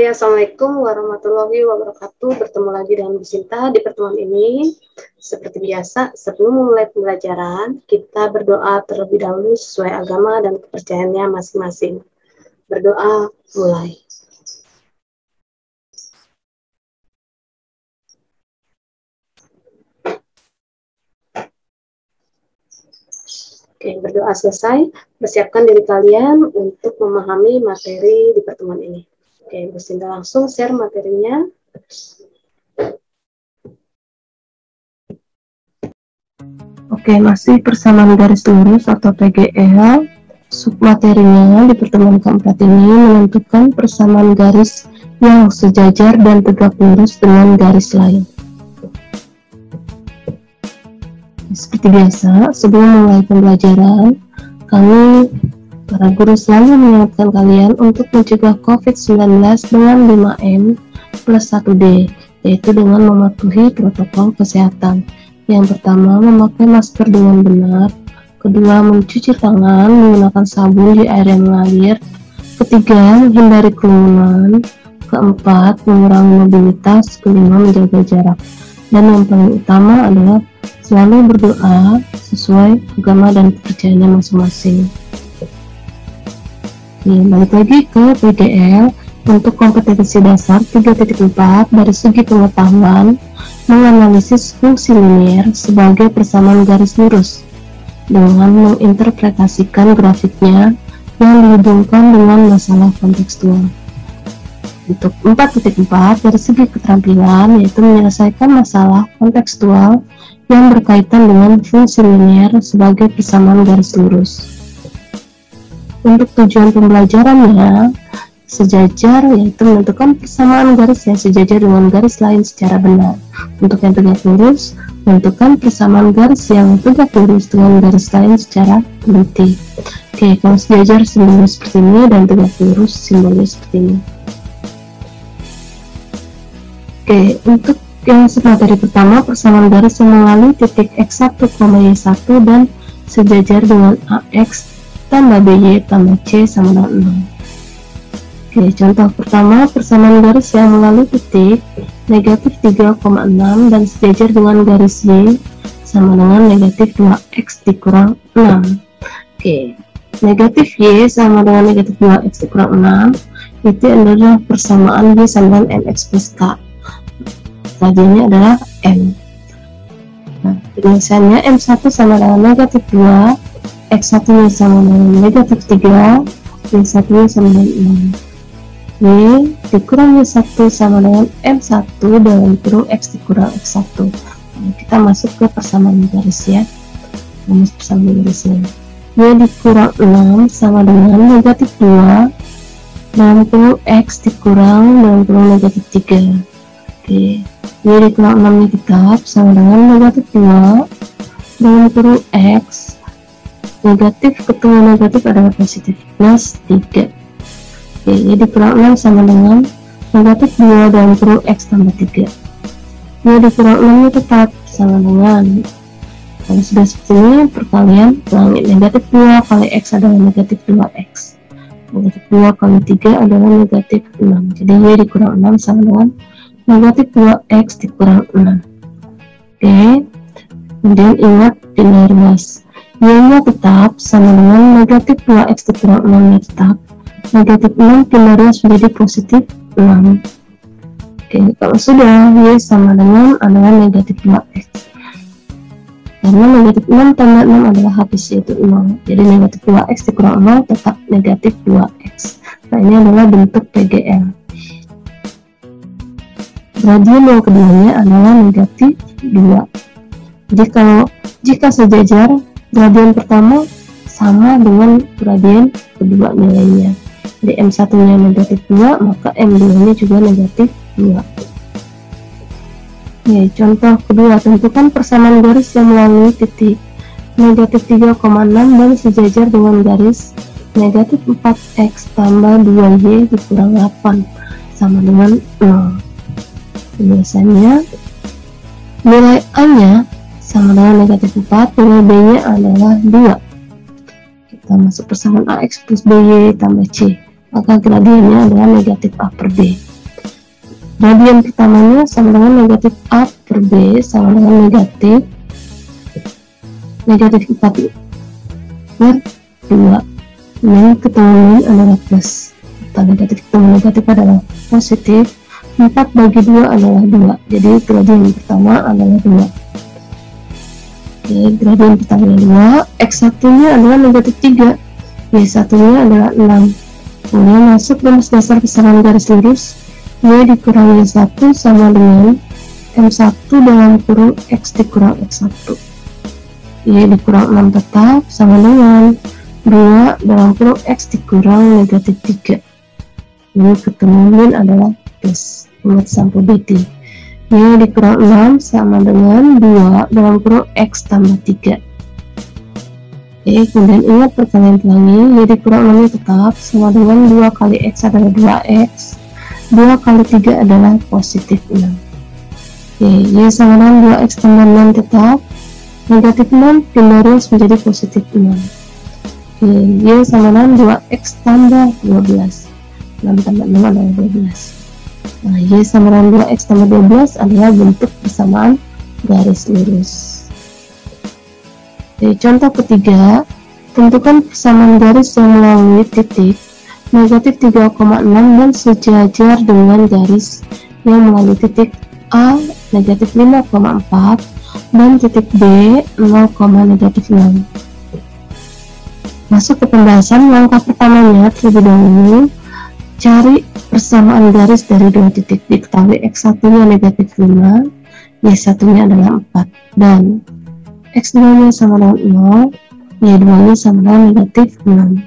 Assalamualaikum warahmatullahi wabarakatuh. Bertemu lagi dengan Bu Sinta di pertemuan ini. Seperti biasa, sebelum memulai pembelajaran, kita berdoa terlebih dahulu sesuai agama dan kepercayaannya masing-masing. Berdoa, mulai. Oke, berdoa selesai. Persiapkan diri kalian untuk memahami materi di pertemuan ini. Oke, Bu Sinta langsung share materinya. Oke, masih persamaan garis lurus atau PGL. Submaterinya di pertemuan keempat ini menentukan persamaan garis yang sejajar dan tegak lurus dengan garis lain. Seperti biasa, sebelum mulai pembelajaran, kami para guru selalu mengingatkan kalian untuk mencegah COVID-19 dengan 5M plus 1D, yaitu dengan mematuhi protokol kesehatan. Yang pertama, memakai masker dengan benar. Kedua, mencuci tangan menggunakan sabun di air yang mengalir. Ketiga, hindari kerumunan. Keempat, mengurangi mobilitas. Kelima, menjaga jarak. Dan yang paling utama adalah selalu berdoa sesuai agama dan kepercayaannya masing-masing. Balik lagi ke PDL. Untuk kompetensi dasar 3.4 dari segi pengetahuan, menganalisis fungsi linier sebagai persamaan garis lurus dengan menginterpretasikan grafiknya yang dihubungkan dengan masalah kontekstual. Untuk 4.4 dari segi keterampilan, yaitu menyelesaikan masalah kontekstual yang berkaitan dengan fungsi linier sebagai persamaan garis lurus. Untuk tujuan pembelajarannya, sejajar, yaitu menentukan persamaan garis yang sejajar dengan garis lain secara benar. Untuk yang tegak lurus, menentukan persamaan garis yang tegak lurus dengan garis lain secara teliti. Oke, kalau sejajar simbolnya seperti ini dan tegak lurus simbolnya seperti ini. Oke, untuk yang materi pertama, persamaan garis yang melalui titik X1, Y1 dan sejajar dengan AX tambah BY tambah C sama dengan 6. Oke, contoh pertama, persamaan garis yang melalui titik negatif 3,6 dan sejajar dengan garis Y sama dengan negatif 2X dikurang 6. Oke, negatif Y sama dengan negatif 2X dikurang 6 itu adalah persamaan Y sama dengan MX plus K. Radiannya adalah M. Nah, penyelesaiannya M1 sama dengan negatif 2, X1 nya sama dengan negatif 3, Y1 nya sama dengan 6. Y dikurang Y1 sama dengan M1 dalam kurung X dikurang X1. Nah, kita masuk ke persamaan garis ya. Rumus persamaan garisnya. Y dikurang 6 sama dengan negatif 2 dalam kurung X dikurang dalam kurung negatif 3. Oke, Y dikurang 6 nya tetap sama dengan negatif 2 dalam kurung X. Negatif ketemu negatif adalah positif plus 3. Oke, Y dikurang 6 sama dengan negatif 2 dalam kurung X tambah 3. Y dikurang 6 nya tetap sama dengan, kalau sudah seperti ini, perkalian ulangi, negatif 2 kali X adalah negatif 2X, negatif 2 kali 3 adalah negatif 6. Jadi Y dikurang 6 sama dengan negatif 2X dikurang 6. Oke, kemudian ingat nilai ruas. Y nya tetap sama dengan negatif 2X dikurang 6 nya tetap. Negatif 6 pindah menjadi positif 6. Oke, kalau sudah, Y sama dengan adalah negatif 2X. Karena negatif 6 tambah 6 adalah habis, yaitu 0. Jadi negatif 2X dikurang 0 tetap negatif 2X. Nah, ini adalah bentuk PGL. Radian yang keduanya adalah negatif 2. Jadi kalau jika sejajar, radian pertama sama dengan radian kedua nilainya. Jadi M1 nya negatif 2, maka M2 nya juga negatif 2. Oke, contoh kedua, tentukan persamaan garis yang melalui titik negatif 3,6 dan sejajar dengan garis negatif 4X tambah 2Y dikurang 8 sama dengan 0. Biasanya nilai A nya sama dengan negatif 4, nilai B nya adalah 2. Kita masuk persamaan AX plus BY tambah C, maka gradiennya adalah negatif A per B. Gradien pertamanya sama dengan negatif A per B sama dengan negatif 4 per 2. Yang ketemu min adalah plus atau negatif, ketemu negatif adalah positif. 4 bagi 2 adalah 2, jadi gradien pertama adalah 2. Oke, gradien pertama 2, X1 nya adalah negatif 3, Y1 nya adalah 6. Kemudian masuk rumus dasar persamaan garis lurus, Y dikurang Y1 sama dengan M1 dalam kurung X dikurang X1. Y dikurang 6 tetap sama dengan 2 dalam kurung X dikurang negatif 3. Ini ketemu min adalah plus. Ingat sampai BT. Y dikurang 6 sama dengan 2 dalam kurung X tambah 3. Oke, kemudian ingat perkalian pelangi. Y dikurang 6 tetap sama dengan 2 kali X adalah 2X. 2 kali 3 adalah positif 6. Oke, Y sama dengan 2X tambah 6 tetap. Negatif 6 pindah ruas menjadi positif 6. Oke, Y sama dengan 2X tambah 12. 6 tambah 6 adalah 12. Nah, Y sama dengan 2X tambah 12 adalah bentuk persamaan garis lurus. Oke, contoh ketiga, tentukan persamaan garis yang melalui titik negatif 3,6 dan sejajar dengan garis yang melalui titik A negatif 5,4 dan titik B 0,6. Masuk ke pembahasan. Langkah pertamanya terlebih dahulu cari persamaan garis dari dua titik. Diketahui X1 nya negatif 5, Y1 nya adalah 4, dan X2 nya sama dengan 0, Y2 nya sama dengan negatif 6.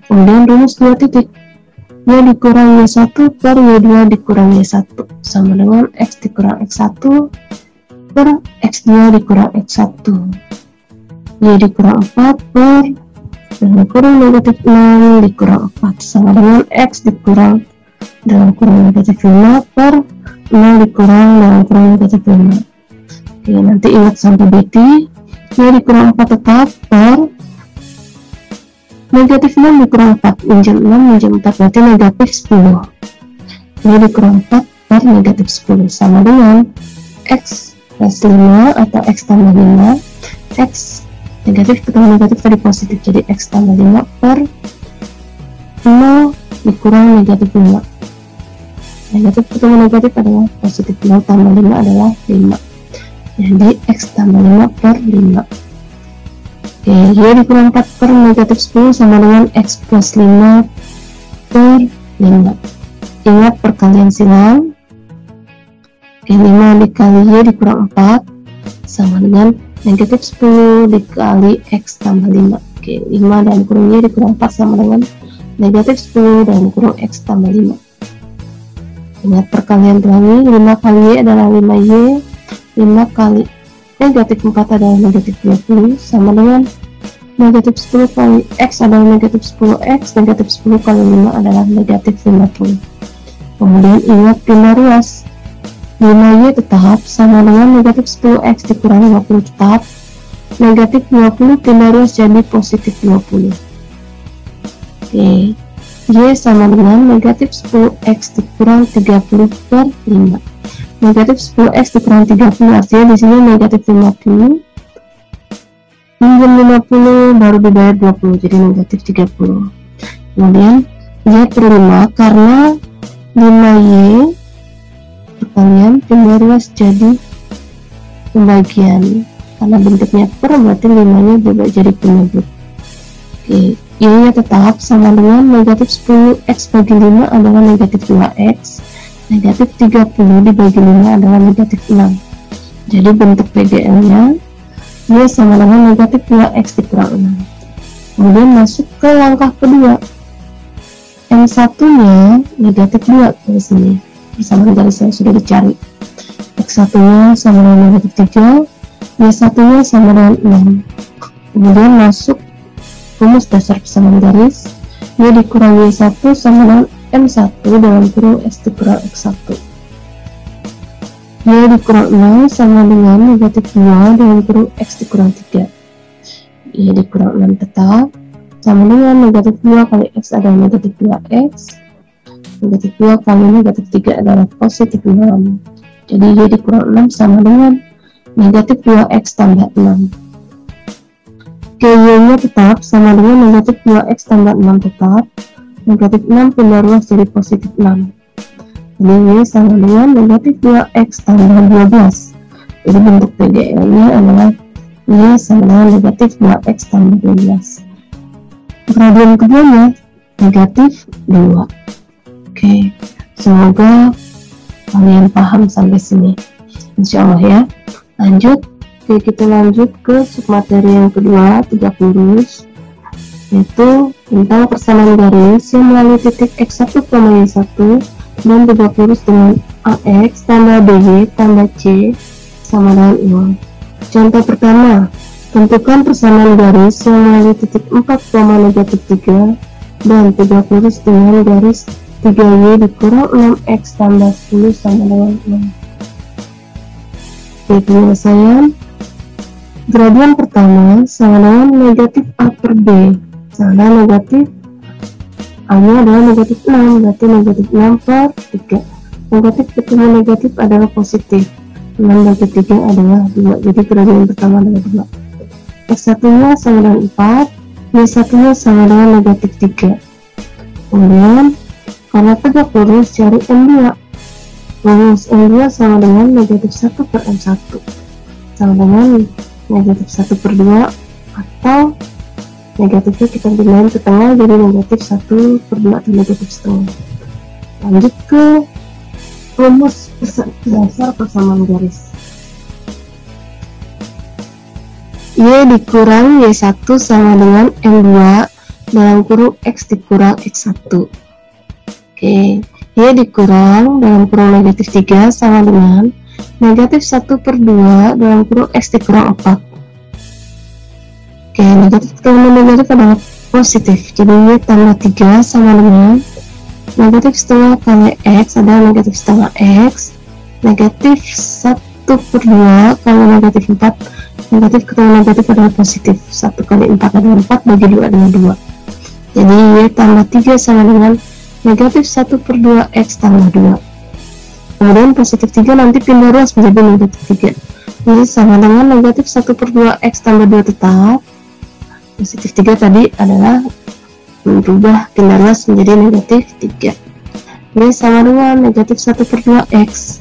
Kemudian rumus dua titik, Y dikurang Y1 per Y2 dikurang Y1 sama dengan X dikurang X1 per X2 dikurang X1. Y dikurang 4 per dalam kurung negatif 6 dikurang 4 sama dengan X dikurang dalam kurung negatif 5 per 0 dikurang dalam kurung negatif 5. Oke, nanti ingat sampai BT. Y dikurang 4 tetap per negatif 6 dikurang 4, minjam 6 minjam 4 berarti negatif 10. Y dikurang 4 per negatif 10 sama dengan X plus 5 atau X tambah 5. X negatif ketemu negatif tadi positif, jadi X tambah 5 per 0 dikurang negatif 5. Negatif ketemu negatif adalah positif, 0 tambah 5 adalah 5, jadi X tambah 5 per 5. Oke, Y dikurang 4 per negatif 10 sama dengan X plus 5 per 5. Ingat perkalian silang. Oke, 5 dikali Y dikurang 4 sama dengan negatif 10 dikali X tambah 5. Oke, 5 dalam kurung Y dikurang 4 sama dengan negatif 10 dalam kurung X tambah 5. Ingat perkalian pelangi, 5 kali Y adalah 5Y, 5 kali negatif 4 adalah negatif 20 sama dengan negatif 10 kali X adalah negatif 10X, negatif 10 kali 5 adalah negatif 50. Kemudian ingat pindah ruas, 5Y tetap sama dengan negatif 10X dikurang 50 tetap, negatif 20 pindah ruas jadi positif 20. Oke, Y sama dengan negatif 10X dikurang 30 per 5. Negatif 10X dikurang 30 artinya di sini negatif 50, minjam 50 baru dibayar 20, jadi negatif 30. Kemudian Y per 5 karena 5Y perkalian pindah ruas jadi pembagian, karena bentuknya per berarti 5 nya berubah jadi penyebut. Oke, Y nya tetap sama dengan negatif 10X bagi 5 adalah negatif 2X, negatif 30 dibagi 5 adalah negatif 6, jadi bentuk PGL nya Y sama dengan negatif 2X dikurang 6. Kemudian masuk ke langkah kedua, M1 nya negatif 2 di sini. Persamaan garisnya sudah dicari. X1 nya sama dengan negatif 3, Y1 nya sama dengan 6. Kemudian masuk rumus dasar persamaan garis, Y dikurang Y1 sama dengan M1 dalam kurung X dikurang X1. Y dikurang 0 sama dengan negatif 2 dalam kurung X dikurang 3. Y dikurang 6 tetap sama dengan negatif 2 kali X adalah negatif 2X, Negatif 2 kali negatif 3 adalah positif 6. Jadi Y dikurang 6 sama dengan negatif 2X tambah 6. Oke, Y-nya tetap sama dengan negatif 2X tambah 6 tetap. Negatif 6 pindah ruas jadi positif 6. Jadi Y sama dengan negatif 2X tambah 12. Jadi bentuk PGL-nya adalah Y sama dengan negatif 2X tambah 12. Gradien keduanya negatif 2. Oke, semoga kalian paham sampai sini, insya Allah ya. Lanjut, oke, kita lanjut ke submateri yang kedua, 30, yaitu tentang persamaan garis yang melalui titik X1, Y1 dan 30 dengan AX tambah BY tambah C sama dengan 0. Contoh pertama, tentukan persamaan garis yang melalui titik 4, negatif 3 dan 30 dengan garis 3Y dikurang 6X tambah 10 sama dengan 6. Oke, penyelesaian. Gradien pertama sama dengan negatif A per B sama dengan negatif A nya adalah negatif 6, berarti negatif 6 per 3. Negatif ketemu negatif adalah positif, 6 bagi 3 adalah 2, jadi gradien pertama adalah 2. X1 nya sama dengan 4, Y1 nya sama dengan negatif 3. Kemudian karena tegak lurus, cari M2. Rumus M2 sama dengan negatif 1 per M1 sama dengan negatif 1 per 2, atau negatifnya kita pindahin ke tengah jadi negatif 1 per 2 atau negatif setengah. Lanjut ke rumus dasar persamaan garis. Y dikurang Y1 sama dengan M2 dalam kurung X dikurang X1. Oke, Y dikurang dalam kurung negatif 3 sama dengan negatif 1 per 2 dalam kurung X dikurang 4. Oke, negatif ketemu negatif adalah positif, jadi Y tambah 3 sama dengan negatif setengah kali X adalah negatif setengah X. Negatif 1 per 2 kali negatif 4, negatif ketemu negatif adalah positif, 1 kali 4 adalah 4, bagi 2 adalah 2. Jadi Y tambah 3 sama dengan negatif 1 per 2 X tambah 2. Kemudian positif 3 nanti pindah ruas menjadi negatif 3. Jadi sama dengan negatif 1 per 2 X tambah 2 tetap. Positif 3 tadi adalah berubah pindah ruas menjadi negatif 3. Ini sama dengan negatif 1 per 2 X.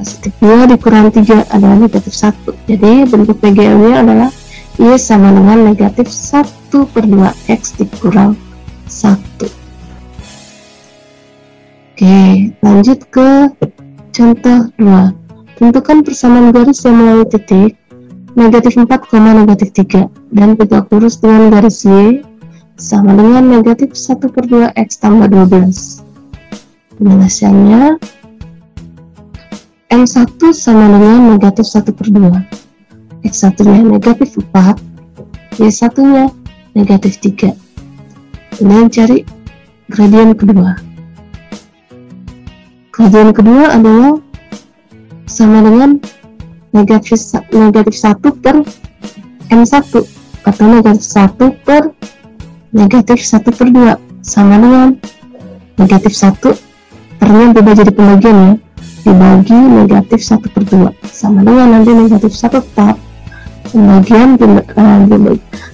Positif 2 dikurang 3 adalah negatif 1. Jadi bentuk PGL nya adalah Y sama dengan negatif 1 per 2 X dikurang 1. Oke, lanjut ke contoh 2. Tentukan persamaan garis yang melalui titik negatif 4, negatif 3 dan tegak lurus dengan garis Y sama dengan negatif 1 per 2 X tambah 12. Penjelasannya, M1 sama dengan negatif 1 per 2, X1 nya negatif 4, Y1 nya negatif 3. Kemudian cari gradien kedua. Gradien kedua adalah sama dengan negatif 1 per M1 atau negatif 1 per negatif 1 per 2 sama dengan negatif 1 pernya berubah jadi pembagian ya, dibagi negatif 1 per 2 sama dengan nanti negatif 1 tetap, pembagian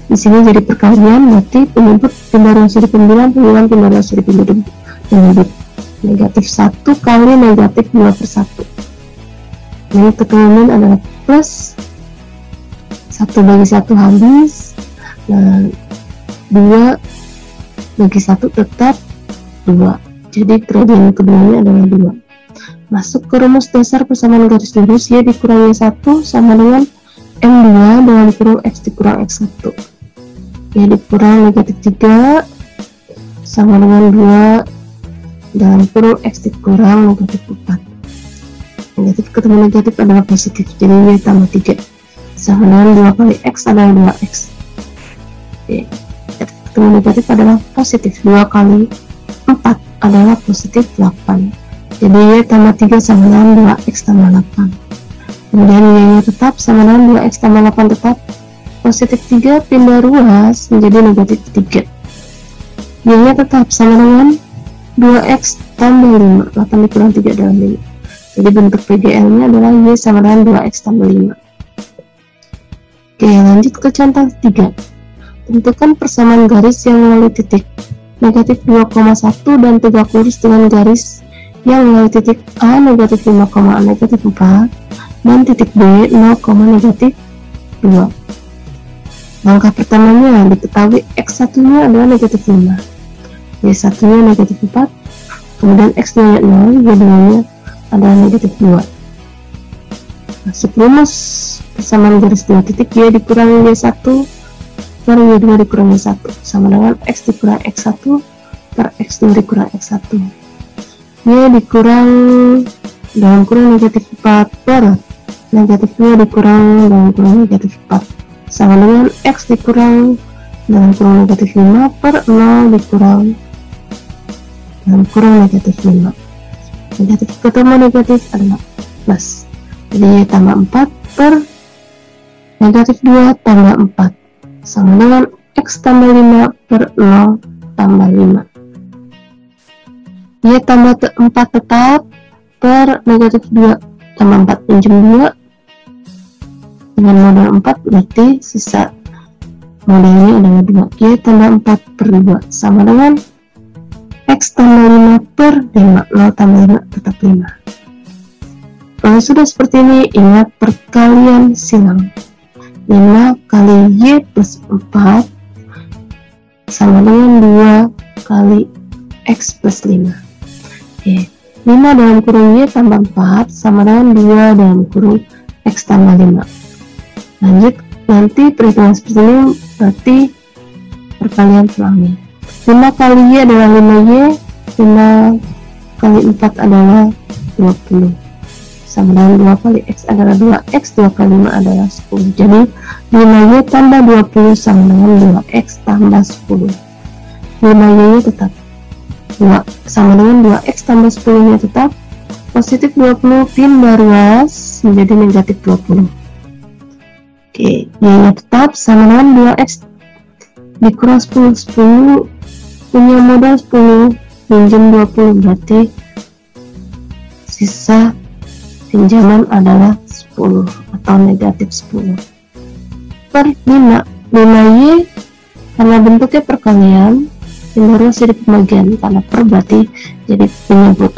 di sini jadi perkalian, berarti penyebut pindah ruas jadi pembilang, pembilang pindah ruas jadi penyebut. Negatif 1 kali negatif 2 per 1. Ini ketemuan adalah plus 1 bagi 1 habis, nah 2 bagi 1 tetap 2. Jadi gradien keduanya adalah 2. Masuk ke rumus dasar persamaan garis lurus, Y dikurang Y1 sama dengan M2 dalam kurung X dikurang X1. Y dikurang negatif 3 sama dengan 2 dalam kurung X dikurang negatif 4. Negatif ketemu negatif adalah positif, jadi Y tambah 3 sama dengan 2 kali X adalah 2X. Oke, ketemu negatif adalah positif, 2 kali 4 adalah positif 8. Jadi Y tambah 3 sama dengan 2X tambah 8. Kemudian Y nya tetap sama dengan 2X tambah 8 tetap. Positif 3 pindah ruas menjadi negatif 3. Y nya tetap sama dengan 2X tambah 5, 8 dikurang 3 adalah 5. Jadi bentuk PGL nya adalah Y sama dengan 2X tambah 5. Oke, lanjut ke contoh 3. Tentukan persamaan garis yang melalui titik negatif 2,1 dan tegak lurus dengan garis yang melalui titik A negatif 5, A negatif 4 dan titik B 0, negatif 2. Langkah pertamanya diketahui X1 nya adalah negatif 5, Y1 nya negatif 4, kemudian X2 nya 0, Y2 nya adalah negatif 2. Nah, serumus persamaan garis dua titik Y dikurangi Y1 per Y2 dikurangi 1 sama dengan X dikurang X1 per X2 dikurang X1. Y dikurang dalam kurung negatif 4 per negatif 2 dikurang dalam kurung negatif 4 sama dengan X dikurang dalam kurung negatif 5 per 0 dikurang dalam kurung negatif 5. Negatif ketemu negatif adalah plus. Jadi Y tambah 4 per negatif 2 tambah 4 sama dengan X tambah 5 per 0 tambah 5. Y tambah 4 tetap per negatif 2 tambah 4 pinjam 2 dengan modal 4, berarti sisa modalnya adalah 2. Y tambah 4 per 2 sama dengan X tambah 5 per 5, 0 tambah 5 tetap 5. Kalau sudah seperti ini, ingat perkalian silang. 5 kali Y plus 4 sama dengan 2 kali X plus 5. Oke, 5 dalam kurung Y tambah 4 sama dengan 2 dalam kurung X tambah 5. Lanjut, nanti perhitungan seperti ini berarti perkalian silangnya. 5 kali Y adalah 5Y, 5 kali 4 adalah 20 sama dengan 2 kali X adalah 2X, 2 kali 5 adalah 10. Jadi 5Y tambah 20 sama dengan 2X tambah 10. 5Y nya tetap 2 sama dengan 2X tambah 10 nya tetap positif 20, pindah ruas menjadi negatif 20. Oke, Y nya tetap sama dengan 2X dikurang 10, 10 punya modal 10 pinjam 20, berarti sisa pinjaman adalah 10 atau negatif 10 per 5. 5Y karena bentuknya perkalian pindah ruas jadi pembagian, karena per berarti jadi penyebut.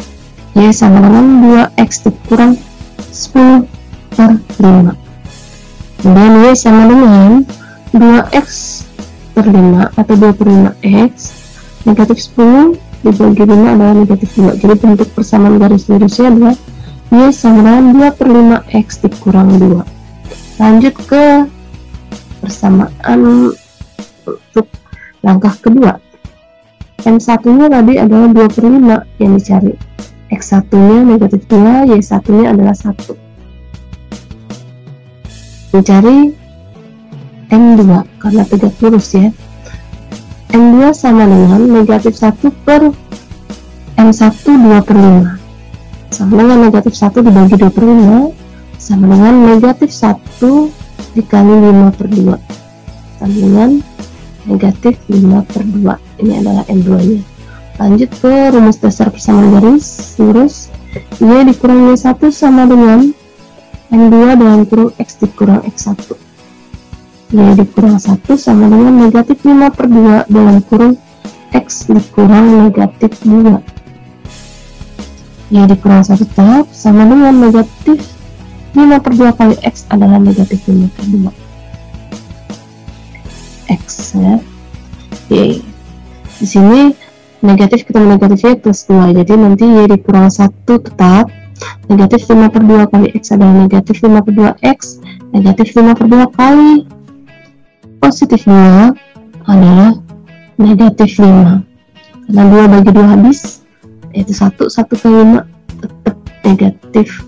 Y sama dengan 2X dikurang 10 per 5. Kemudian Y sama dengan 2X per 5 atau 25X negatif 10 dibagi 5 adalah negatif 2. Jadi bentuk persamaan garis lurusnya adalah Y sama dengan 2 per 5X dikurang 2. Lanjut ke persamaan untuk langkah kedua. M1 nya tadi adalah 2 per 5 yang dicari. X1 nya negatif 2, Y1 nya adalah 1. Mencari M2 karena tegak lurus ya. M2 sama dengan negatif 1 per M1 2 per 5 sama dengan negatif 1 dibagi 2 per 5 sama dengan negatif 1 dikali 5 per 2 sama dengan negatif 5 per 2. Ini adalah M2 nya. Lanjut ke rumus dasar persamaan garis lurus. Y dikurang Y1 sama dengan M2 dalam kurung X dikurang X1. Y dikurang 1 sama dengan negatif 5 per 2 dalam kurung X dikurang negatif 2. Y dikurang 1 tetap sama dengan negatif 5 per 2 kali X adalah negatif 5 per 2 X ya. Oke, di sini negatif ketemu negatif Y plus 2, jadi nanti Y dikurang 1 tetap negatif 5 per 2 kali X adalah negatif 5 per 2 X, negatif 5 per 2 kali positif 2 adalah negatif 5 karena 2 bagi 2 habis, yaitu 1 kali 5 tetap negatif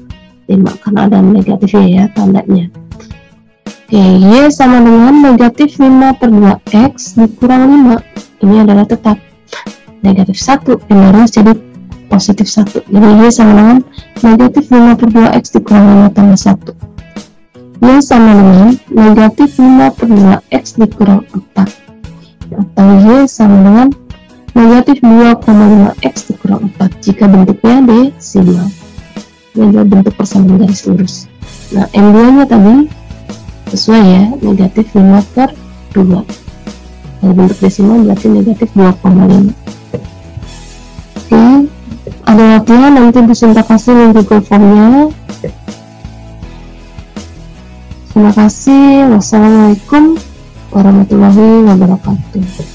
5 karena ada negatif ya tandanya. Oke, Y sama dengan negatif 5 per 2X dikurang 5, ini adalah tetap negatif 1, pindah ruas jadi positif 1. Jadi Y sama dengan negatif 5 per 2X dikurang 5 tambah 1. Y sama dengan negatif 5 per 2X dikurang 4 atau Y sama dengan negatif 2,5X dikurang kurang 4 jika bentuknya desimal. Ini adalah bentuk persamaan garis lurus. Nah, M2 nya tadi sesuai ya, negatif 5/2. Kalau bentuk desimal berarti negatif 2,5. Oke, ada latihan, nanti Bu Sinta kasih link Google Form-nya. Terima kasih. Wassalamualaikum warahmatullahi wabarakatuh.